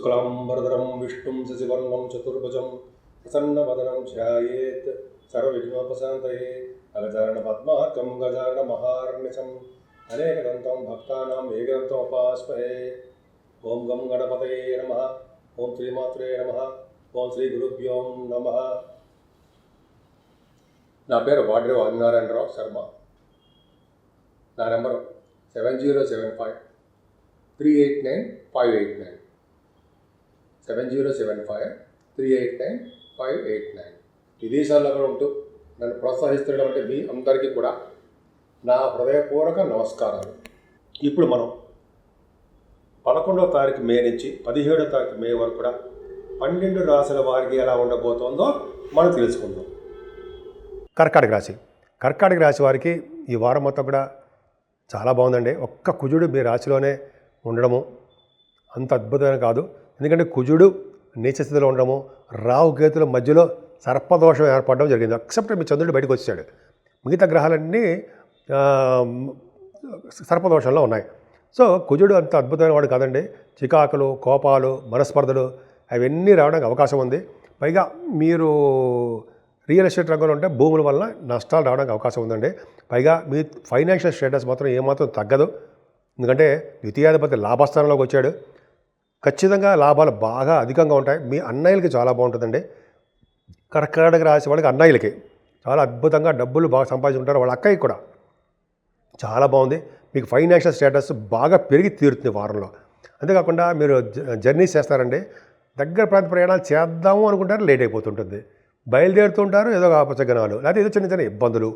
शुक्लांबरधरं विष्णुं शशिवर्णं चतुर्भुजं प्रसन्नवदनं ध्यायेत् सर्वविघ्नोपशान्तये अगजाननपद्मार्कं गजाननमहार्निशम् अनेकदन्तं भक्तानाम् एकदन्तम् उपास्महे। ओं गं गणपतये नमः। ओं श्रीमात्रे नमः। ओं श्री गुरुभ्यो नमः। నా పేరు వాడ్రే ఆదినారాయణరావు శర్మ. నా నెంబర్ 7075389589 7075389589. విదేశాల్లో కూడా ఉంటూ నన్ను ప్రోత్సహిస్తున్నటువంటి మీ అందరికీ కూడా నా హృదయపూర్వక నమస్కారాలు. ఇప్పుడు మనం 11వ తారీఖు మే నుంచి 17వ తారీఖు మే వరకు కూడా 12 రాశుల వారికి ఎలా ఉండబోతోందో మనం తెలుసుకుందాం. కర్కాటక రాశి వారికి ఈ వారం మొత్తం కూడా చాలా బాగుందండి. ఒక్క కుజుడు మీ రాశిలోనే ఉండడము అంత అద్భుతమైన కాదు. ఎందుకంటే కుజుడు నీచస్థితిలో ఉండడము, రాహు కేతుల మధ్యలో సర్పదోషం ఏర్పడడం జరిగింది. ఎక్సెప్ట్ మీ చంద్రుడు బయటకు వచ్చాడు. మిగతా గ్రహాలన్నీ సర్పదోషంలో ఉన్నాయి. సో కుజుడు అంత అద్భుతమైన వాడు కాదండి. చికాకులు, కోపాలు, మనస్పర్ధలు అవన్నీ రావడానికి అవకాశం ఉంది. పైగా మీరు రియల్ ఎస్టేట్ రంగంలో ఉంటే భూముల వల్ల నష్టాలు రావడానికి అవకాశం ఉందండి. పైగా మీ ఫైనాన్షియల్ స్టేటస్ మాత్రం ఏమాత్రం తగ్గదు. ఎందుకంటే ద్వితీయాధిపతి లాభస్థానంలోకి వచ్చాడు. ఖచ్చితంగా లాభాలు బాగా అధికంగా ఉంటాయి. మీ అన్నయ్యలకి చాలా బాగుంటుందండి. కర్కాటక రాశి వాళ్ళకి అన్నయ్యలకి చాలా అద్భుతంగా డబ్బులు బాగా సంపాదించుకుంటారు. వాళ్ళ అక్కయ్యకి కూడా చాలా బాగుంది. మీకు ఫైనాన్షియల్ స్టేటస్ బాగా పెరిగి తీరుతుంది వారంలో. అంతేకాకుండా మీరు జర్నీస్ చేస్తారండి. దగ్గర ప్రాంత ప్రయాణాలు చేద్దాము అనుకుంటారు, లేట్ అయిపోతుంటుంది. బయలుదేరుతుంటారు, ఏదో అపశకనాలు లేకపోతే ఏదో చిన్న చిన్న ఇబ్బందులు,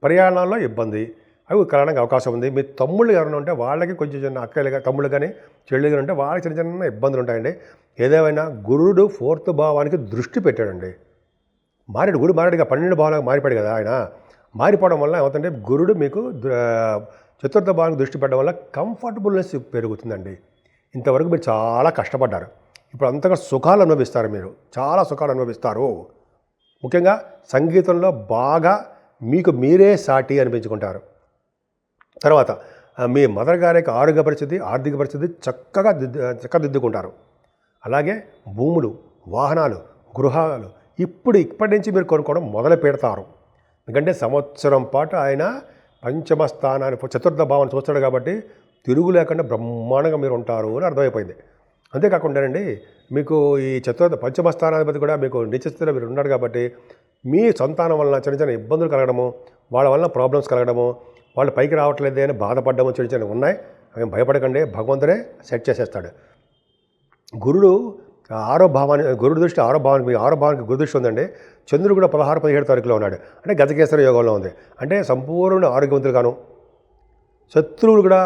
ప్రయాణాల్లో ఇబ్బంది అవి కలగడానికి అవకాశం ఉంది. మీ తమ్ముళ్ళు ఎవరైనా ఉంటే వాళ్ళకి కొంచెం చిన్న అక్కలు తమ్ముళ్ళు కానీ చెల్లి కానీ ఉంటే వాళ్ళకి చిన్న చిన్న ఇబ్బందులు ఉంటాయండి. ఏదేమైనా గురుడు 4th భావానికి దృష్టి పెట్టాడండి. గురుడు మారాడుగా 12 భావాలకు మారిపోయాడు కదా ఆయన. మారిపోవడం వల్ల ఏమవుతుందంటే గురుడు మీకు 4th భావానికి దృష్టి పెట్టడం వల్ల కంఫర్టబుల్నెస్ పెరుగుతుందండి. ఇంతవరకు మీరు చాలా కష్టపడ్డారు. ఇప్పుడు అంతగా సుఖాలు అనుభవిస్తారు. మీరు చాలా సుఖాలు అనుభవిస్తారు. ముఖ్యంగా సంగీతంలో బాగా మీకు మీరే సాటి అనిపించుకుంటారు. తర్వాత మీ మదర్ గారి యొక్క ఆరోగ్య పరిస్థితి, ఆర్థిక పరిస్థితి చక్కదిద్దుకుంటారు. అలాగే భూములు, వాహనాలు, గృహాలు ఇప్పటి నుంచి మీరు కొనుక్కోవడం మొదలు పెడతారు. ఎందుకంటే సంవత్సరం పాటు ఆయన పంచమ స్థానాన్ని 4th భావాన్ని చూస్తాడు కాబట్టి తిరుగు లేకుండా బ్రహ్మాండంగా మీరు ఉంటారు అని అర్థమైపోయింది. అంతేకాకుండానండి మీకు ఈ పంచమ స్థానాధిపతి కూడా మీకు నీచస్థితిలో మీరు ఉన్నాడు కాబట్టి మీ సంతానం వలన చిన్న చిన్న ఇబ్బందులు కలగడము, వాళ్ళ వలన ప్రాబ్లమ్స్ కలగడము, వాళ్ళు పైకి రావట్లేదే అని బాధపడము చిన్న చిన్న ఉన్నాయి. అవి భయపడకండి, భగవంతుడే సెట్ చేసేస్తాడు. గురుడు 6వ భావానికి మీ 6వ భావానికి గురు దృష్టి ఉందండి. చంద్రుడు కూడా 16-17 తారీఖులో ఉన్నాడు. అంటే గజకేసరి యోగంలో ఉంది. అంటే సంపూర్ణ ఆరోగ్యవంతులుగాను, శత్రువులు కూడా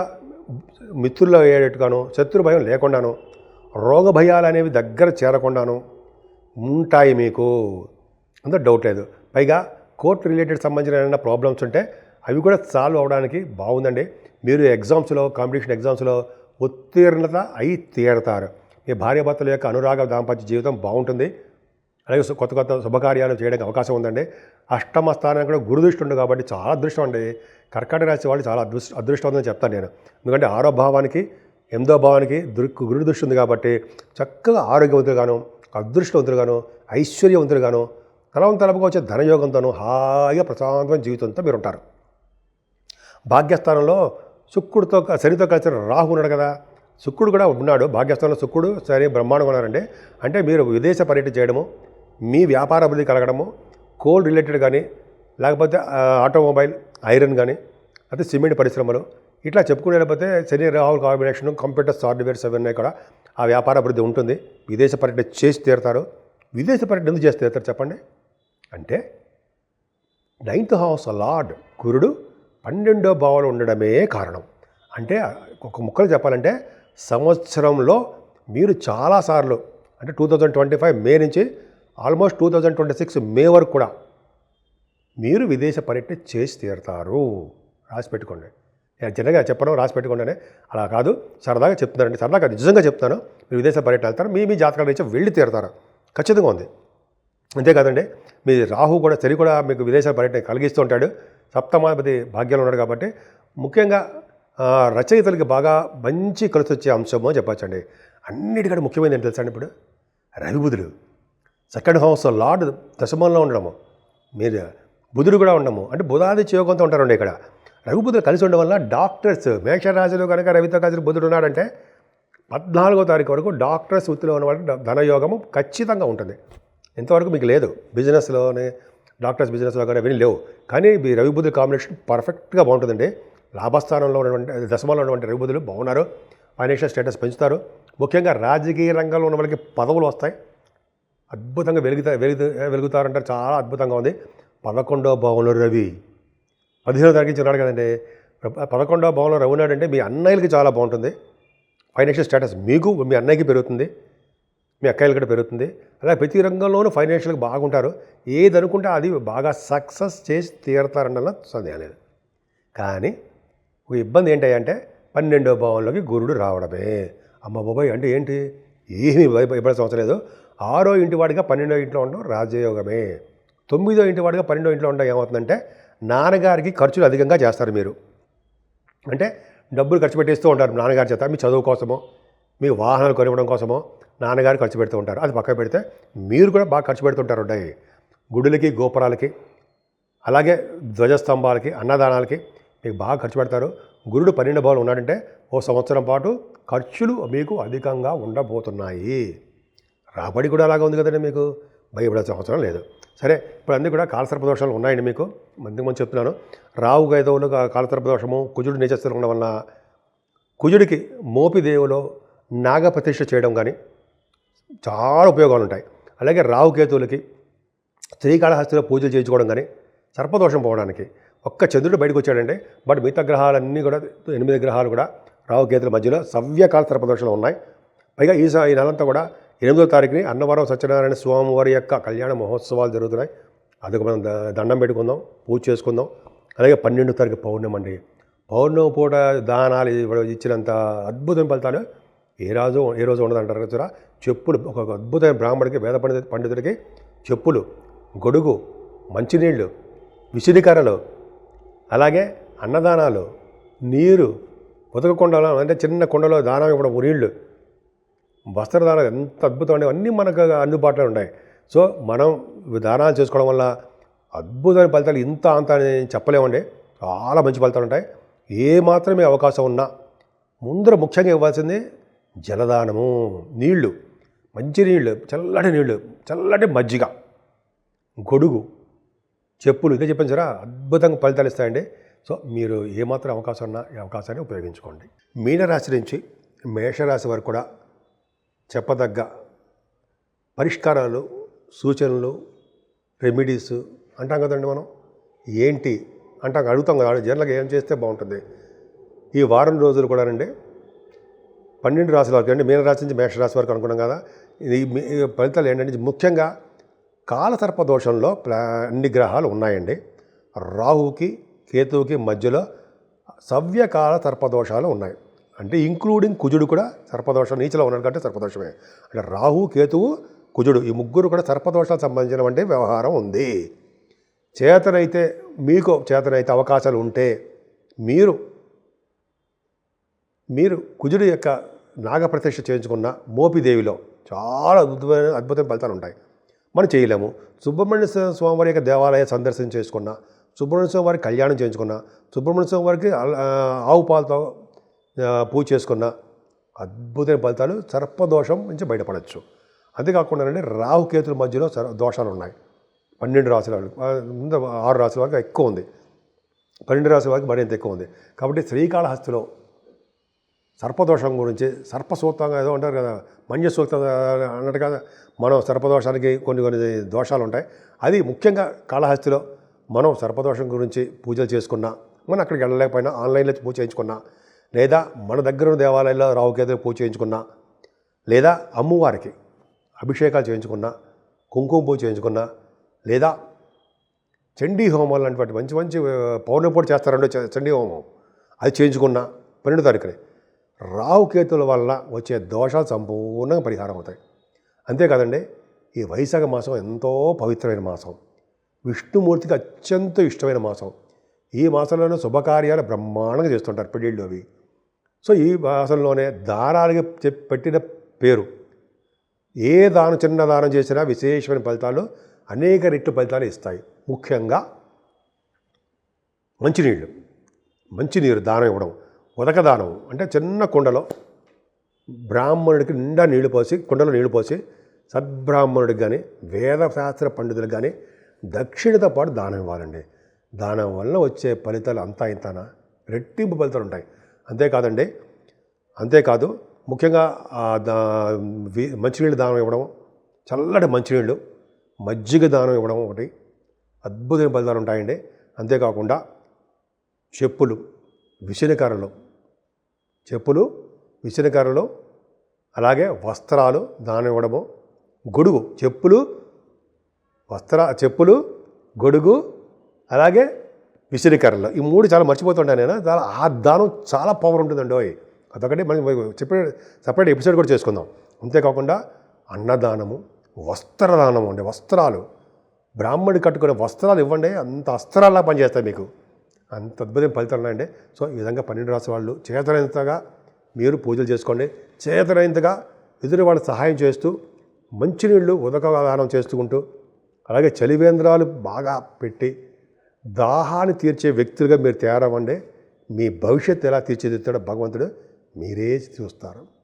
మిత్రులు అయ్యేటట్టుగాను, శత్రు భయం లేకుండాను, రోగ భయాలు అనేవి దగ్గర చేరకుండాను ఉంటాయి మీకు. అంత డౌట్ లేదు. పైగా కోర్టు రిలేటెడ్ సంబంధించిన ఏమైనా ప్రాబ్లమ్స్ ఉంటే అవి కూడా సాల్వ్ అవ్వడానికి బాగుందండి. మీరు ఎగ్జామ్స్లో, కాంపిటీషన్ ఎగ్జామ్స్లో ఉత్తీర్ణత అయి తీరతారు. మీ భార్యాభర్తల యొక్క అనురాగ దాంపత్య జీవితం బాగుంటుంది. అలాగే కొత్త కొత్త శుభకార్యాలు చేయడానికి అవకాశం ఉందండి. అష్టమ స్థానానికి కూడా గురుదృష్టి ఉంది కాబట్టి చాలా అదృష్టం అండి. కర్కాటక రాశి వాళ్ళు చాలా అదృష్టవంతని చెప్తాను నేను. ఎందుకంటే 6వ భావానికి 8వ భావానికి గురు దృష్టి ఉంది కాబట్టి చక్కగా ఆరోగ్యవంతులుగాను, అదృష్టవంతులుగాను, ఐశ్వర్యవంతులుగాను, తలపుగా వచ్చే ధనయోగంతోనూ హాయిగా ప్రశాంతమైన జీవితంతో మీరు ఉంటారు. భాగ్యస్థానంలో శనితో కలిసిన రాహు ఉన్నాడు కదా. శుక్రుడు కూడా ఉన్నాడు భాగ్యస్థానంలో. శుక్రుడు శని బ్రహ్మాండంగా ఉన్నారండి. అంటే మీరు విదేశ పర్యటన చేయడము, మీ వ్యాపార అభివృద్ధి కలగడము, కోల్ రిలేటెడ్ కానీ, లేకపోతే ఆటోమొబైల్, ఐరన్ కానీ, అయితే సిమెంట్ పరిశ్రమలు ఇట్లా చెప్పుకుని వెళ్ళిపోతే శని రాహుల్ కాంబినేషన్, కంప్యూటర్స్, సాఫ్ట్వేర్స్ అవన్నీ కూడా ఆ వ్యాపార అభివృద్ధి ఉంటుంది. విదేశ పర్యటన చేసి తీరుతారు. విదేశ పర్యటన ఎందుకు చేసి తీరుతారు చెప్పండి? అంటే 9th హౌస్ లార్డ్ గురుడు 12వ భావంలో ఉండడమే కారణం. అంటే ఒక ముక్కలు చెప్పాలంటే సంవత్సరంలో మీరు చాలాసార్లు అంటే 2025 మే నుంచి ఆల్మోస్ట్ 2026 మే వరకు కూడా మీరు విదేశ పర్యటన చేసి తీరుతారు. రాసి పెట్టుకోండి. జనరల్గా చెప్పడం రాసి పెట్టుకోండి. అలా కాదు, సరదాగా చెప్తున్నారండి. సరదాగా నిజంగా చెప్తాను. మీరు విదేశ పర్యటన వెళ్తారు. మీ జాతకాల నుంచి వెళ్ళి తీరుతారు. ఖచ్చితంగా ఉంది. అంతేకాదండి, మీ రాహు కూడా, శని కూడా మీకు విదేశ పర్యటన కలిగిస్తూ ఉంటాడు. సప్తమాధిపతి భాగ్యంలో ఉన్నాడు కాబట్టి ముఖ్యంగా రచయితలకి బాగా మంచి కలిసి వచ్చే అంశము అని చెప్పచ్చండి. అన్నిటికంటే ముఖ్యమైనది ఏంటి తెలుసా అండి ఇప్పుడు రవి బుధుడు సెకండ్ హౌస్ లార్డ్ దశమంలో ఉండడము, మీరు బుధుడు కూడా ఉండము, అంటే బుధాదిత్య యోగంతో ఉంటారండి. ఇక్కడ రవి బుధుడు కలిసి ఉండడం వల్ల డాక్టర్స్, మేషరాశిలో కనుక రవితో కలిసి బుధుడు ఉన్నాడంటే 14వ తారీఖు వరకు డాక్టర్స్ వృత్తిలో ఉన్న వాళ్ళకి ధనయోగము ఖచ్చితంగా ఉంటుంది. ఇంతవరకు మీకు లేదు, బిజినెస్లోనే డాక్టర్స్ బిజినెస్లో కానీ అవన్నీ లేవు. కానీ ఈ రవి బుధుడు కాంబినేషన్ పర్ఫెక్ట్గా బాగుంటుందండి. లాభస్థానంలో ఉన్నటువంటి దశమంలో ఉన్నటువంటి రవి బుధులు బాగున్నారు, ఫైనాన్షియల్ స్టేటస్ పెంచుతారు. ముఖ్యంగా రాజకీయ రంగంలో ఉన్న వాళ్ళకి పదవులు వస్తాయి, అద్భుతంగా వెలుగుతారంటారు. చాలా అద్భుతంగా ఉంది. 11వ భావంలో రవి 15వ తారీఖు నుంచి ఉన్నాడు కదండి. 11వ భావంలో రవి ఉన్నాడంటే మీ అన్నయ్యలకి చాలా బాగుంటుంది. ఫైనాన్షియల్ స్టేటస్ మీకు, మీ అన్నయ్యకి పెరుగుతుంది, మీ అక్కయ్యలు కూడా పెరుగుతుంది. అలాగే ప్రతి రంగంలోనూ ఫైనాన్షియల్గా బాగుంటారు. ఏది అనుకుంటే అది బాగా సక్సెస్ చేసి తీరుతారన్న సందేహం లేదు. కానీ ఒక ఇబ్బంది ఏంటంటే 12వ భావంలోకి గురుడు రావడమే. అమ్మ బాబాయ్ అంటే ఏంటి, ఏమీ ఇబ్బంది అవసరం లేదు. 6వ ఇంటి వాడిగా 12వ ఇంట్లో ఉండడం రాజయోగమే. 9వ ఇంటి వాడిగా 12వ ఇంట్లో ఉండడం ఏమవుతుందంటే నాన్నగారికి ఖర్చులు అధికంగా చేస్తారు మీరు. అంటే డబ్బులు ఖర్చు పెట్టేస్తూ ఉంటారు నాన్నగారి చేత. మీ చదువు కోసమో, మీ వాహనాలు కొనివ్వడం కోసమో నాన్నగారు ఖర్చు పెడుతూ ఉంటారు. అది పక్కన పెడితే మీరు కూడా బాగా ఖర్చు పెడుతుంటారు. గుడులకి, గోపురాలకి, అలాగే ధ్వజస్తంభాలకి, అన్నదానాలకి మీకు బాగా ఖర్చు పెడతారు. గురుడు 12వ భావంలో ఉన్నాడంటే ఓ సంవత్సరం పాటు ఖర్చులు మీకు అధికంగా ఉండబోతున్నాయి. రాబడి కూడా అలాగే ఉంది కదండి, మీకు భయపడాల్సిన అవసరం లేదు. సరే, ఇప్పుడు అన్నీ కూడా కాలసర్ప దోషాలు ఉన్నాయండి మీకు. మంచి చెప్తున్నాను. రావు గైదవులు కాలసర్ప దోషము, కుజుడు నీచస్థితిలో ఉండడం వల్ల కుజుడికి మోపిదేవులో నాగప్రతిష్ఠ చేయడం కానీ చాలా ఉపయోగాలు ఉంటాయి. అలాగే రావుకేతువులకి శ్రీకాళహస్తిలో పూజలు చేయించుకోవడం కానీ సర్పదోషం పోవడానికి ఒక్క చంద్రుడు బయటకు వచ్చాడండి. బట్ మిగతా గ్రహాలన్నీ కూడా 8 గ్రహాలు కూడా రావుకేతుల మధ్యలో సవ్యకాల సర్పదోషాలు ఉన్నాయి. పైగా ఈ నెలంతా కూడా 8వ తారీఖుని అన్నవరం సత్యనారాయణ స్వామి వారి యొక్క కళ్యాణ మహోత్సవాలు జరుగుతున్నాయి. అదొక మనం దండం పెట్టుకుందాం, పూజ చేసుకుందాం. అలాగే 12వ తారీఖు పౌర్ణమి అండి. పౌర్ణమి పూట దానాలు ఇచ్చినంత అద్భుతం ఫలితాలు ఏ రోజు ఉండదంటారు కదా. చెప్పులు, ఒక అద్భుతమైన బ్రాహ్మడికి, వేద పండితుడికి చెప్పులు, గొడుగు, మంచినీళ్ళు, విసిరికర్రలు, అలాగే అన్నదానాలు, నీరు, ఉతక కుండలో అంటే చిన్న కుండలో దానం ఇవ్వడం, నీళ్ళు, వస్త్రదానాలు ఎంత అద్భుతమైనవి అన్నీ మనకు అందుబాటులో ఉన్నాయి. సో మనం దానాలు చేసుకోవడం వల్ల అద్భుతమైన ఫలితాలు ఇంత అంత అని చెప్పలేమండి. చాలా మంచి ఫలితాలు ఉంటాయి. ఏ మాత్రమే అవకాశం ఉన్నా ముందర ముఖ్యంగా ఇవ్వాల్సింది జలదానము, నీళ్లు, మంచి నీళ్ళు, చల్లటి నీళ్ళు, చల్లటి మజ్జిగ, గొడుగు, చెప్పులు, ఇదే చెప్పాను సరే, అద్భుతంగా ఫలితాలు ఇస్తాయండి. సో మీరు ఏమాత్రం అవకాశం ఉన్నా ఈ అవకాశాన్ని ఉపయోగించుకోండి. మీనరాశి నుంచి మేషరాశి వరకు కూడా చెప్పదగ్గ పరిష్కారాలు, సూచనలు, రెమెడీస్ అంటాం కదండి. మనం ఏంటి అంటాం, అడుగుతాం కదా, జనరల్గా ఏం చేస్తే బాగుంటుంది. ఈ వారం రోజులు కూడా రండి 12 రాశుల వరకు అండి, మీనరాశి నుంచి మేషరాశి వరకు అనుకున్నాం కదా. ఈ ఫలితాలు ఏంటంటే ముఖ్యంగా కాలసర్ప దోషంలో అన్ని గ్రహాలు ఉన్నాయండి. రాహుకి కేతువుకి మధ్యలో సవ్యకాల సర్పదోషాలు ఉన్నాయి. అంటే ఇంక్లూడింగ్ కుజుడు కూడా సర్పదోషం, నీచలో ఉన్నాడు కంటే సర్పదోషమే. అంటే రాహు, కేతువు, కుజుడు ఈ ముగ్గురు కూడా సర్పదోషాలకు సంబంధించినటువంటి వ్యవహారం ఉంది. చేతనైతే మీకు అవకాశాలు ఉంటే మీరు కుజుడు యొక్క నాగప్రతిష్ఠ చేయించుకున్న మోపిదేవిలో చాలా అద్భుతమైన ఫలితాలు ఉంటాయి. మనం చేయలేము. సుబ్రహ్మణ్య స్వామి వారి యొక్క దేవాలయ సందర్శన చేసుకున్న, సుబ్రహ్మణ్య స్వామి వారికి కళ్యాణం చేయించుకున్న, సుబ్రహ్మణ్య స్వామి వారికి ఆవు పాలతో పూజ చేసుకున్న అద్భుతమైన ఫలితాలు సర్పదోషం నుంచి బయటపడవచ్చు. అంతేకాకుండా రాహుకేతుల మధ్యలో దోషాలు ఉన్నాయి. 12 రాశుల వరకు, 6 రాశుల వరకు ఎక్కువ ఉంది, 12 రాశుల వరకు మరింత ఎక్కువ ఉంది. కాబట్టి శ్రీకాళహస్తిలో సర్పదోషం గురించి సర్పసూక్తంగా ఏదో అంటారు కదా, మంజ సూక్తం అన్నట్టు కదా, మనం సర్పదోషానికి కొన్ని దోషాలు ఉంటాయి. అది ముఖ్యంగా కాళహస్తిలో మనం సర్పదోషం గురించి పూజలు చేసుకున్నా, మనం అక్కడికి వెళ్ళలేకపోయినా ఆన్లైన్లో పూజ చేయించుకున్నా, లేదా మన దగ్గర ఉన్న దేవాలయాల్లో రావుకేతులు పూజ చేయించుకున్నా, లేదా అమ్మవారికి అభిషేకాలు చేయించుకున్నా, కుంకుమ పూజ చేయించుకున్నా, లేదా చండీ హోమాలు లాంటి మంచి మంచి పౌర్ణమి పూట చేస్తారండి చండీ హోమం, అది చేయించుకున్నా 12వ తారీఖునే రావుకేతుల వల్ల వచ్చే దోషాలు సంపూర్ణంగా పరిహారం అవుతాయి. అంతేకాదండి, ఈ వైశాఖ మాసం ఎంతో పవిత్రమైన మాసం, విష్ణుమూర్తికి అత్యంత ఇష్టమైన మాసం. ఈ మాసంలోనే శుభకార్యాలు బ్రహ్మాండంగా చేస్తుంటారు, పెళ్ళిళ్ళు అవి. సో ఈ మాసంలోనే దారాలకి పెట్టిన పేరు. ఏ దానం, చిన్న దానం చేసినా విశేషమైన ఫలితాలు, అనేక రెట్లు ఫలితాలు ఇస్తాయి. ముఖ్యంగా మంచినీరు దానం ఇవ్వడం. ఉదక దానం అంటే చిన్న కుండలో బ్రాహ్మణుడికి నిండా నీళ్లు పోసి, కుండలో నీళ్లు పోసి సద్బ్రాహ్మణుడికి కానీ వేదశాస్త్ర పండితులకు కానీ దక్షిణతో పాటు దానం ఇవ్వాలండి. దానం వల్ల వచ్చే ఫలితాలు అంతా ఇంతనా రెట్టింపు ఫలితాలు ఉంటాయి. అంతేకాదు ముఖ్యంగా మంచినీళ్ళు దానం ఇవ్వడం, చల్లటి మంచినీళ్ళు, మజ్జిగ దానం ఇవ్వడం ఒకటి అద్భుతమైన ఫలితాలు ఉంటాయండి. అంతేకాకుండా చెప్పులు, విసనకర్రలు, అలాగే వస్త్రాలు దానం ఇవ్వడము, గొడుగు, చెప్పులు, గొడుగు, అలాగే విసనకర్రలు. ఈ 3 చాలా మర్చిపోతుంటాను నేను. ఆ దానం చాలా పవర్ ఉంటుందండి. అదొకటి మనం సపరేట్ ఎపిసోడ్ కూడా చేసుకుందాం. అంతేకాకుండా అన్నదానము, వస్త్రదానము అండి. వస్త్రాలు, బ్రాహ్మణుడి కట్టుకునే వస్త్రాలు ఇవ్వండి, అంత అస్త్రాల్లా పనిచేస్తాయి మీకు. అంత అద్భుతమైన ఫలితాలు ఉన్నాయండి. సో ఈ విధంగా 12 రాశి వాళ్ళు చేతనైనంతగా మీరు పూజలు చేసుకోండి. చేతనైనంతగా ఎదురు వాళ్ళకి సహాయం చేస్తూ, మంచినీళ్ళు ఉదకదానం చేసుకుంటూ, అలాగే చలివేంద్రాలు బాగా పెట్టి దాహాన్ని తీర్చే వ్యక్తులుగా మీరు తయారవ్వండి. మీ భవిష్యత్తు ఎలా తీర్చిదిద్దాడో భగవంతుడు మీరే చూస్తారు.